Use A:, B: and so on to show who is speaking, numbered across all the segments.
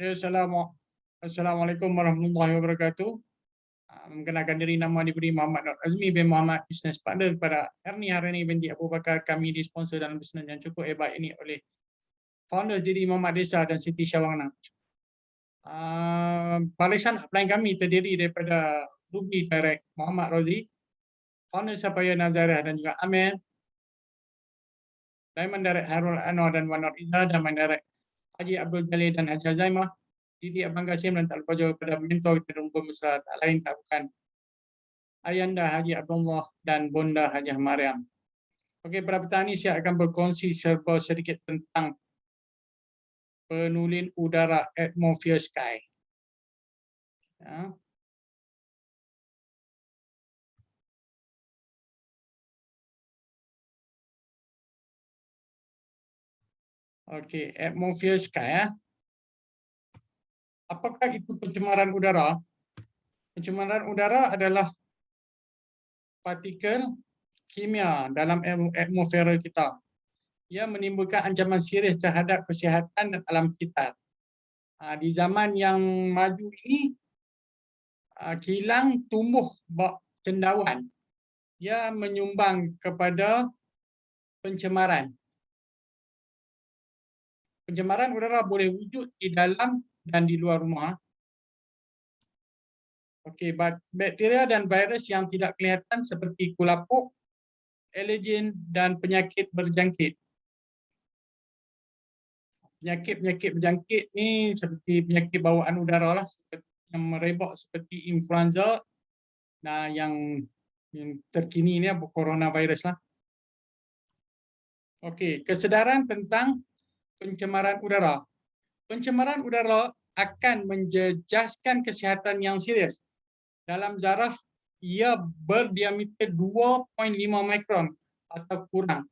A: Assalamualaikum warahmatullahi wabarakatuh. Mengenalkan diri, nama diberi Muhammad Nur Azmi bin Muhammad, Business Partner kepada Ernie Harani binti Abu Bakar. Kami disponsor dalam bisnes yang cukup hebat ini oleh founders diri Muhammad Desa dan Siti Syawang. Barisan upline kami terdiri daripada Ruby Direct Muhammad Rozi, founder Sapaya Nazarah dan juga Amir, Diamond Direct Harul Anwar dan Wanor Izzah, dan Diamond Direct Haji Abdul Jalil dan Haji Zaimah, Didi Abang Qasim, dan tak lupa juga kepada mentor kita rumpun besar tak lain tak bukan Ayanda Haji Abdullah dan Bonda Hajah Mariam. Okey, pada petang ini saya akan berkongsi serba sedikit tentang penulin udara atmosphere sky. Ya. Okey, atmosphere sky. Ya. Apakah itu pencemaran udara? Pencemaran udara adalah partikel kimia dalam atmosfer kita. Ia menimbulkan ancaman serius terhadap kesihatan dan alam sekitar. Di zaman yang maju ini, kilang tumbuh bak cendawan. Ia menyumbang kepada pencemaran. Pencemaran udara boleh wujud di dalam dan di luar rumah. Okey, bakteria dan virus yang tidak kelihatan seperti kulapuk, alergen dan penyakit berjangkit. Penyakit-penyakit berjangkit ni seperti penyakit bawaan udara lah, seperti yang merebak seperti influenza. Nah, yang terkini ni coronavirus lah. Okey, kesedaran tentang pencemaran udara. Pencemaran udara akan menjejaskan kesihatan yang serius. Dalam zarah, ia berdiameter 2.5 mikron atau kurang.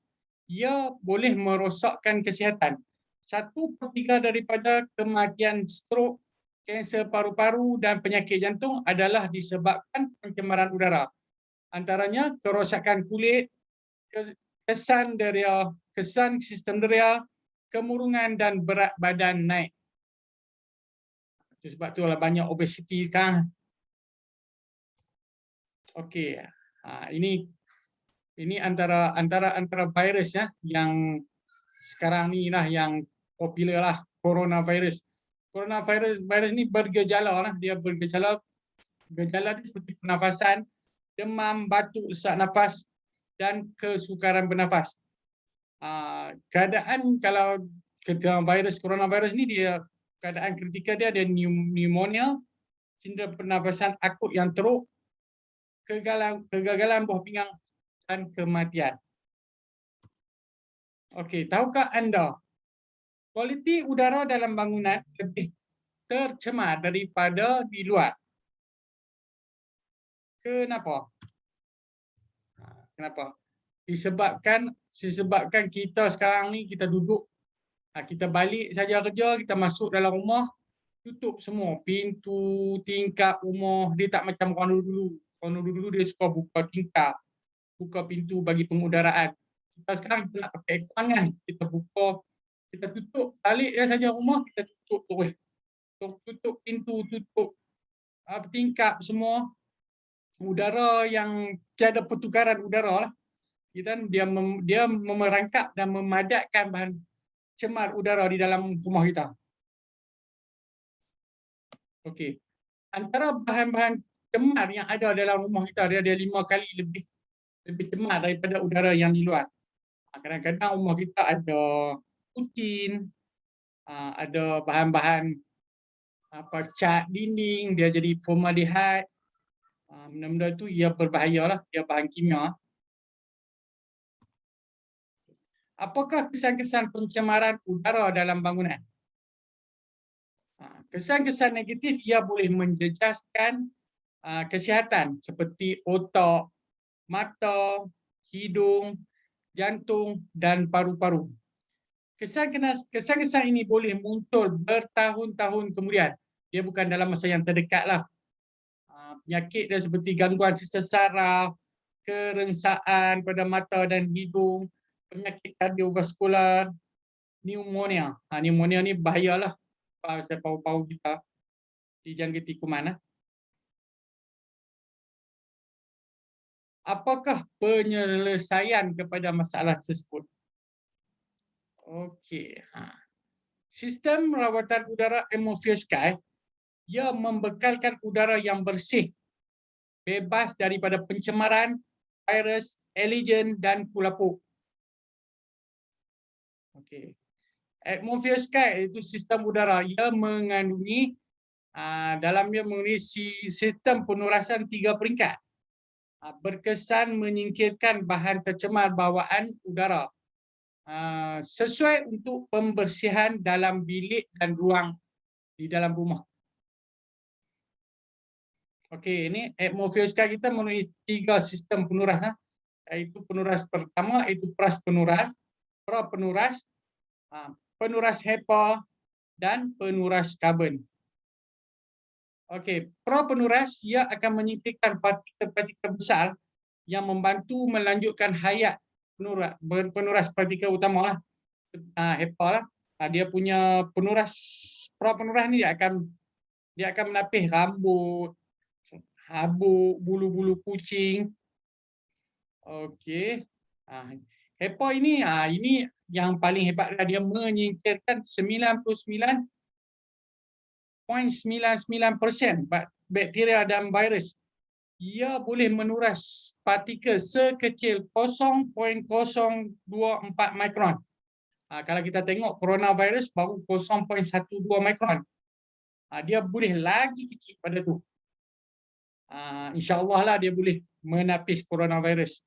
A: Ia boleh merosakkan kesihatan. 1/3 daripada kematian strok, kanser paru-paru dan penyakit jantung adalah disebabkan pencemaran udara. Antaranya kerosakan kulit, kesan deria, kesan sistem deria, kemurungan dan berat badan naik. Sebab itulah banyak obesiti kan. Okey, ini antara virus ya yang sekarang ni lah yang popular lah, coronavirus. Coronavirus ni bergejala lah, dia bergejala dia seperti pernafasan, demam, batuk, sesak nafas dan kesukaran bernafas. Keadaan kalau coronavirus ni dia keadaan kritikal dia ada pneumonia, cedera pernafasan akut yang teruk, kegagalan buah pinggang dan kematian. Okey, tahukah anda kualiti udara dalam bangunan lebih tercemar daripada di luar? Kenapa? Kenapa? Disebabkan kita sekarang ni kita duduk, kita balik saja kerja, kita masuk dalam rumah, tutup semua pintu, tingkap rumah. Dia tak macam orang dulu. Orang dulu dia suka buka tingkap, buka pintu bagi pengudaraan. Kita sekarang kita nak pakai tangan, kita buka, kita tutup balik saja rumah, kita tutup terus. Tutup pintu, tutup tingkap semua. Udara yang tiada pertukaran udara lah. Dia memerangkap dan memadatkan bahan cemar udara di dalam rumah kita. Okey. Antara bahan-bahan cemar yang ada dalam rumah kita, dia ada 5 kali lebih cemar daripada udara yang di luar. Kadang-kadang rumah kita ada putin, ada bahan-bahan cat dinding, dia jadi formaldehyde. Benda-benda tu ia berbahayalah, dia bahan kimia. Apakah kesan-kesan pencemaran udara dalam bangunan? Kesan-kesan negatif ia boleh menjejaskan kesihatan seperti otak, mata, hidung, jantung dan paru-paru. Kesan-kesan ini boleh muncul bertahun-tahun kemudian. Dia bukan dalam masa yang terdekat lah. Penyakit dia seperti gangguan sistem saraf, kerengsaan pada mata dan hidung, penyakit kardiovaskular, pneumonia. Pneumonia ni bahayalah. pasal paru-paru kita dijangkiti kuman. Apakah penyelesaian kepada masalah tersebut? Okey. Sistem rawatan udara Atmosphere Sky ia membekalkan udara yang bersih, bebas daripada pencemaran, virus, allergen dan kulapuk. Okey. Atmosphere Sky itu sistem udara ia mengandungi dalamnya mengandungi sistem penurasan 3 peringkat. Berkesan menyingkirkan bahan tercemar bawaan udara sesuai untuk pembersihan dalam bilik dan ruang di dalam rumah. Okey, ini Atmosphere Sky kita melalui 3 sistem penuras, iaitu penuras pertama iaitu prapenuras, prapenuras, penuras HEPA dan penuras karbon. Okey, prapenuras ia akan menyingkirkan partikel-partikel besar yang membantu melanjutkan hayat penuras partikel utama lah, HEPA lah. Dia punya prapenuras ni dia akan menapis rambut, habuk, bulu-bulu kucing. Okey. HEPA ini yang paling hebat, dia menyingkirkan 99.99% bakteria dan virus. Ia boleh menuras partikel sekecil 0.024 mikron. Kalau kita tengok coronavirus baru 0.12 mikron. Dia boleh lagi kecil pada tu. InsyaAllah lah dia boleh menapis coronavirus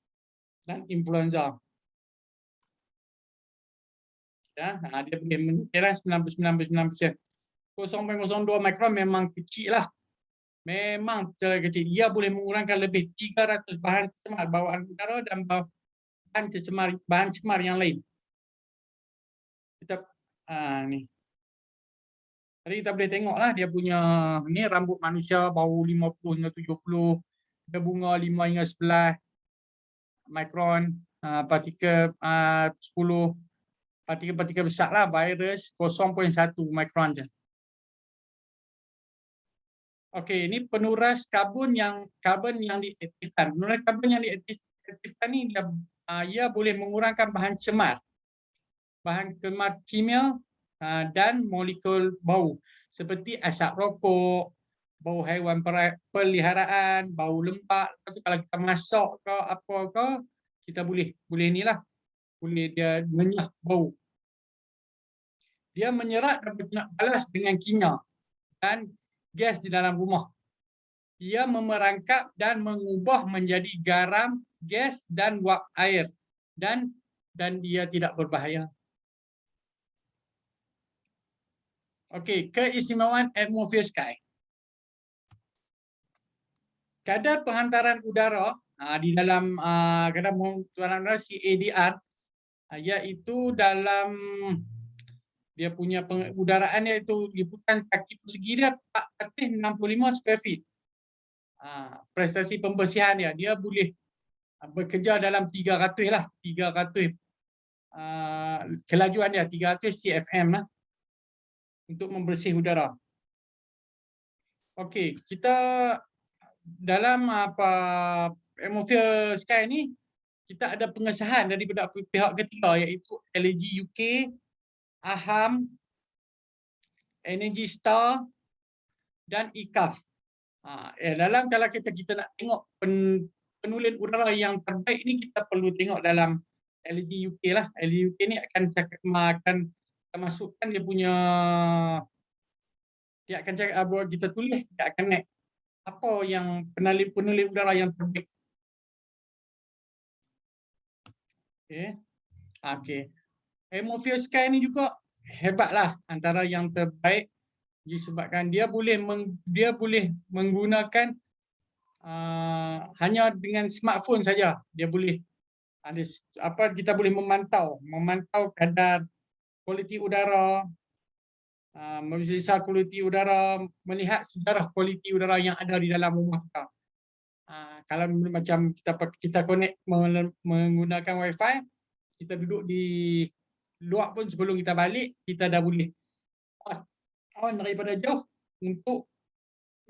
A: dan influenza. Dia boleh menyingkirkan 99.9%. 0.02 mikron memang kecil lah. Memang terlalu kecil. Ia boleh mengurangkan lebih 300 bahan tercemar bawaan udara dan bahan cemar yang lain. Kita ni. Tadi kita boleh tengoklah dia punya ni rambut manusia bau 50 hingga 70, dia bunga 5 hingga 11 mikron, partikel 10 partikel-partikel besar lah, virus 0.1 mikron je. Okey, ini penuras karbon yang diaktifkan. Penuras karbon yang diaktifkan ni ia boleh mengurangkan bahan cemar kimia dan molekul bau seperti asap rokok, bau haiwan peliharaan, bau lempak. Kalau kita masak ke apa ke, kita boleh inilah, boleh dia menyah bau. Dia menyerap dan bertindak balas dengan kimia dan gas di dalam rumah. Ia memerangkap dan mengubah menjadi garam, gas dan wap air dan dia tidak berbahaya. Okey, keistimewaan Atmosphere Sky. Kadar penghantaran udara di dalam kadar penghantaran udara CADR iaitu dalam dia punya pengudaraan iaitu liputan kaki persegi dia 465 square feet. Prestasi pembersihan dia boleh bekerja dalam 300 lah, 300 kelajuan dia 300 CFM lah untuk membersih udara. Okey, kita dalam Atmosphere Sky ni kita ada pengesahan daripada pihak ketiga iaitu LG UK, AHAM, Energy Star dan ICAF. Dalam kalau kita nak tengok penulen udara yang terbaik ni, kita perlu tengok dalam LG UK lah. LG UK ni akan masukkan dia punya, dia akan cakap buat kita tulis, dia akan naik apa yang penulen udara yang terbaik. Okey. Atmosphere Sky ni juga hebatlah, antara yang terbaik disebabkan dia boleh menggunakan hanya dengan smartphone saja. Dia boleh kita boleh memantau kadar kualiti udara, memeriksa kualiti udara, melihat sejarah kualiti udara yang ada di dalam rumah kita. Kalau macam kita connect menggunakan wifi, kita duduk di luar pun sebelum kita balik kita dah boleh awan daripada jauh untuk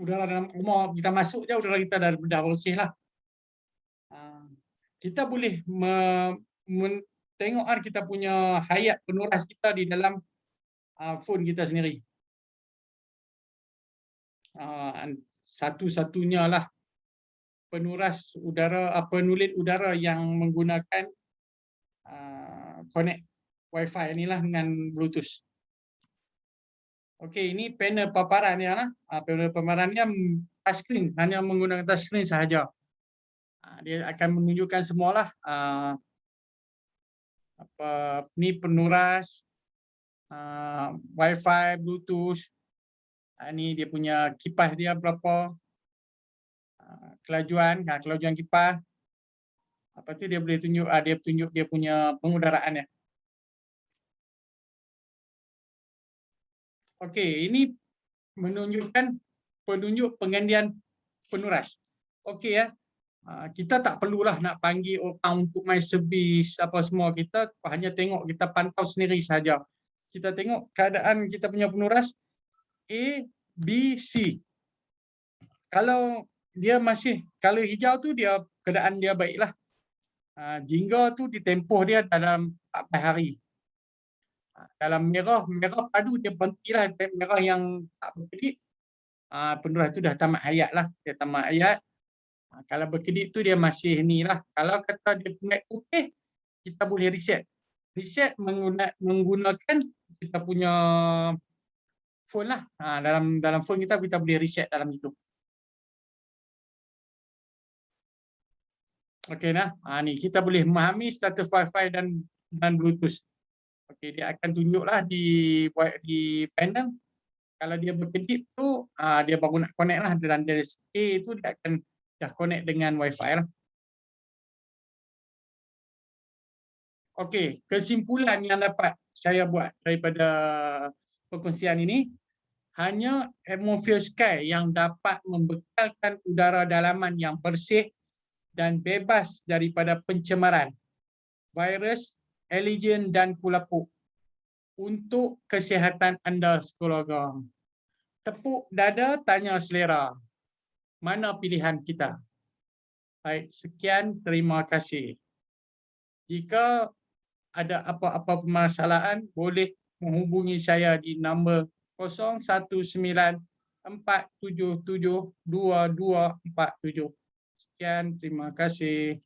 A: udara dalam rumah. Kita masuk je udara kita dah bersih lah. Kita boleh tengok kita punya hayat penuras kita di dalam phone kita sendiri. Satu-satunya lah penuras udara, penulit udara yang menggunakan connect Wi-Fi ni lah dengan Bluetooth. Okey, ini panel paparan dia lah. Panel paparan dia touchscreen, hanya menggunakan touchscreen sahaja. Dia akan menunjukkan semualah ni penuras, Wi-Fi, Bluetooth. Ni dia punya kipas dia berapa, kelajuan kipas. Lepas tu dia boleh tunjuk, dia punya pengudaraan dia. Okey, ini menunjukkan penunjuk penggantian penuras. Okey ya. Kita tak perlulah nak panggil orang untuk main servis apa semua. Kita hanya tengok, kita pantau sendiri saja. Kita tengok keadaan kita punya penuras A, B, C. Kalau dia kalau hijau tu dia keadaan dia baiklah. Jingga tu ditempoh dia dalam 14 hari. Dalam merah padu dia berhentilah, merah yang tak berkedip. Penuras tu dah tamat hayat lah. Dia tamat hayat. Kalau berkedip tu dia masih ni lah. Kalau kata dia putih, kita boleh reset. Reset menggunakan kita punya phone lah. Dalam phone kita boleh reset dalam itu. Okey nah. Ni kita boleh memahami status Wi-Fi dan Bluetooth. Okey, dia akan tunjuklah di panel. Kalau dia berkedip tu, dia baru nak connect lah. Dan dari A tu dia akan dah connect dengan Wi-Fi lah. Okey, kesimpulan yang dapat saya buat daripada perkongsian ini, hanya atmosphere sky yang dapat membekalkan udara dalaman yang bersih dan bebas daripada pencemaran, virus, allergen dan kulapuk untuk kesihatan anda sekeluarga. Tepuk dada, tanya selera. Mana pilihan kita? Baik, sekian. Terima kasih. Jika ada apa-apa permasalahan, boleh menghubungi saya di nombor 019-477-2247. Sekian, terima kasih.